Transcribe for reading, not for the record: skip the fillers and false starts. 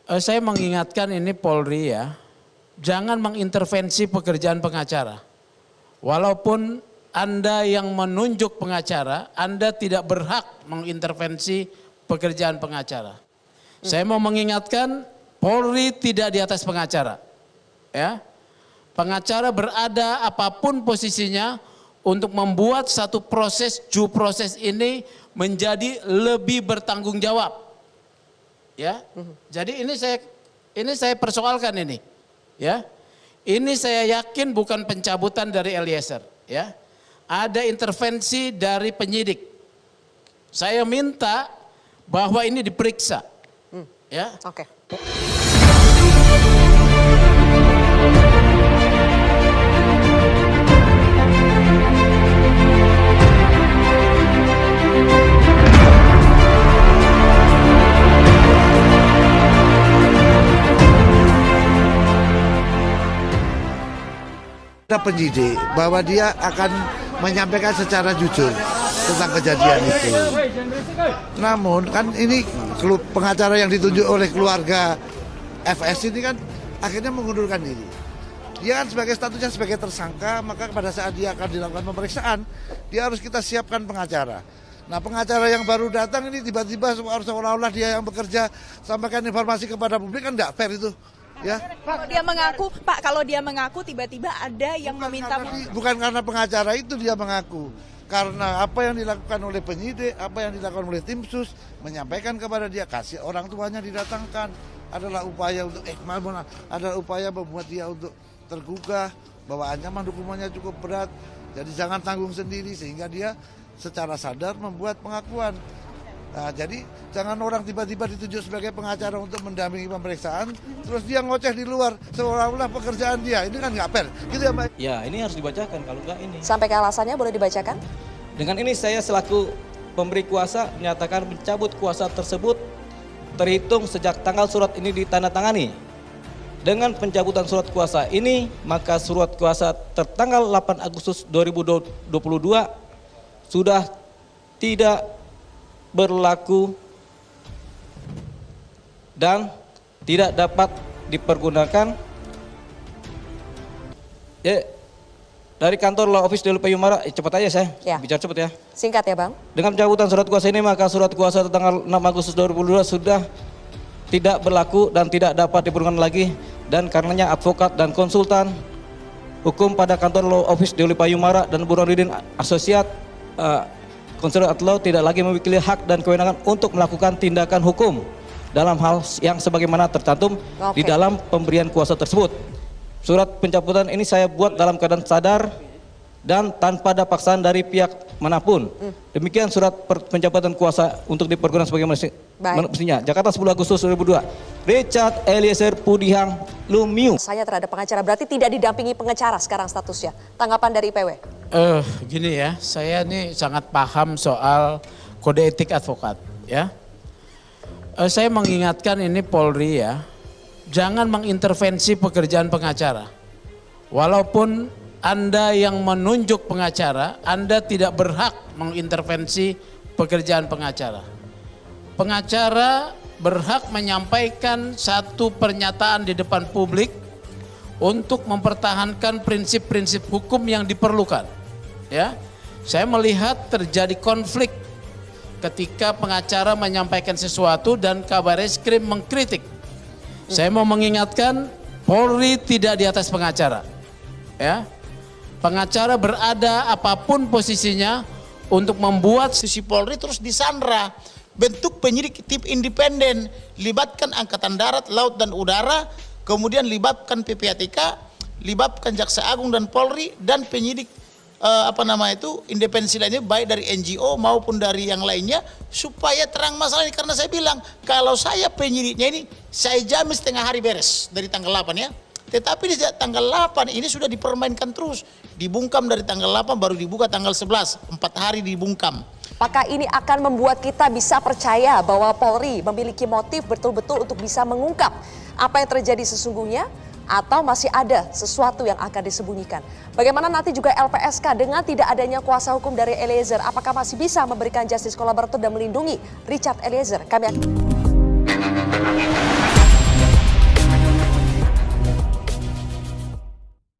Saya mengingatkan ini Polri ya, jangan mengintervensi pekerjaan pengacara. Walaupun Anda yang menunjuk pengacara, Anda tidak berhak mengintervensi pekerjaan pengacara. Saya mau mengingatkan Polri tidak di atas pengacara. Ya, pengacara berada apapun posisinya untuk membuat satu proses due process ini menjadi lebih bertanggung jawab. Ya, jadi ini saya persoalkan ini, ya, ini saya yakin bukan pencabutan dari Eliezer, ya, ada intervensi dari penyidik. Saya minta bahwa ini diperiksa, ya. Oke. Penyidik bahwa dia akan menyampaikan secara jujur tentang kejadian itu. Namun kan ini pengacara yang ditunjuk oleh keluarga FS ini kan akhirnya mengundurkan diri. Dia kan sebagai statusnya sebagai tersangka, maka pada saat dia akan dilakukan pemeriksaan, dia harus kita siapkan pengacara. Nah, pengacara yang baru datang ini tiba-tiba seolah-olah dia yang bekerja sampaikan informasi kepada publik, kan nggak fair itu. Ya. Kalau dia mengaku tiba-tiba ada yang meminta. Bukan karena pengacara itu dia mengaku. Karena apa yang dilakukan oleh penyidik, apa yang dilakukan oleh tim sus, menyampaikan kepada dia, kasih orang tuanya didatangkan, adalah upaya untuk adalah upaya membuat dia untuk tergugah, bahwa ancaman hukumannya cukup berat, jadi jangan tanggung sendiri, sehingga dia secara sadar membuat pengakuan. Nah, jadi jangan orang tiba-tiba ditunjuk sebagai pengacara untuk mendampingi pemeriksaan, terus dia ngoceh di luar, seolah-olah pekerjaan dia. Ini kan nggak fair, gitu ya Mbak? Ya, ini harus dibacakan, kalau nggak ini. Sampai ke alasannya boleh dibacakan? Dengan ini saya selaku pemberi kuasa menyatakan mencabut kuasa tersebut terhitung sejak tanggal surat ini ditandatangani. Dengan pencabutan surat kuasa ini, maka surat kuasa tertanggal 8 Agustus 2022 sudah tidak berlaku dan tidak dapat dipergunakan. Ya, dari kantor Law Office Delhi Payumara, cepat aja saya bicara cepat ya. Singkat ya Bang. Dengan pencabutan surat kuasa ini, maka surat kuasa tanggal 6 Agustus 2022 sudah tidak berlaku dan tidak dapat dipergunakan lagi, dan karenanya advokat dan konsultan hukum pada kantor Law Office Delhi Payumara dan Burhanuddin Associate Konselor Atlau tidak lagi memiliki hak dan kewenangan untuk melakukan tindakan hukum dalam hal yang sebagaimana tercantum di dalam pemberian kuasa tersebut. Surat pencabutan ini saya buat dalam keadaan sadar dan tanpa ada paksaan dari pihak manapun. Demikian surat pencabutan kuasa untuk dipergunakan sebagaimana mestinya. Jakarta 10 Agustus 2002. Richard Eliezer Pudihang Lumiu. Saya terhadap pengacara berarti tidak didampingi pengacara sekarang statusnya. Tanggapan dari IPW? Gini ya, saya ini sangat paham soal kode etik advokat ya. Saya mengingatkan ini Polri ya, jangan mengintervensi pekerjaan pengacara. Walaupun Anda yang menunjuk pengacara, Anda tidak berhak mengintervensi pekerjaan pengacara. Pengacara berhak menyampaikan satu pernyataan di depan publik untuk mempertahankan prinsip-prinsip hukum yang diperlukan. Ya, saya melihat terjadi konflik ketika pengacara menyampaikan sesuatu dan Kabareskrim mengkritik. Saya mau mengingatkan Polri tidak di atas pengacara. Ya, pengacara berada apapun posisinya untuk membuat institusi Polri terus disandra. Bentuk penyidik tim independen, libatkan Angkatan Darat, Laut dan Udara, kemudian libatkan PPATK, libatkan Jaksa Agung dan Polri, dan penyidik independensi lainnya, baik dari NGO maupun dari yang lainnya, supaya terang masalah ini. Karena saya bilang, kalau saya penyidiknya ini, saya jamin setengah hari beres dari tanggal 8 ya. Tetapi di tanggal 8 ini sudah dipermainkan terus, dibungkam dari tanggal 8 baru dibuka tanggal 11, 4 hari dibungkam. Apakah ini akan membuat kita bisa percaya bahwa Polri memiliki motif betul-betul untuk bisa mengungkap apa yang terjadi sesungguhnya, atau masih ada sesuatu yang akan disembunyikan? Bagaimana nanti juga LPSK dengan tidak adanya kuasa hukum dari Eliezer, apakah masih bisa memberikan justice kolaborator dan melindungi Richard Eliezer? Kami akan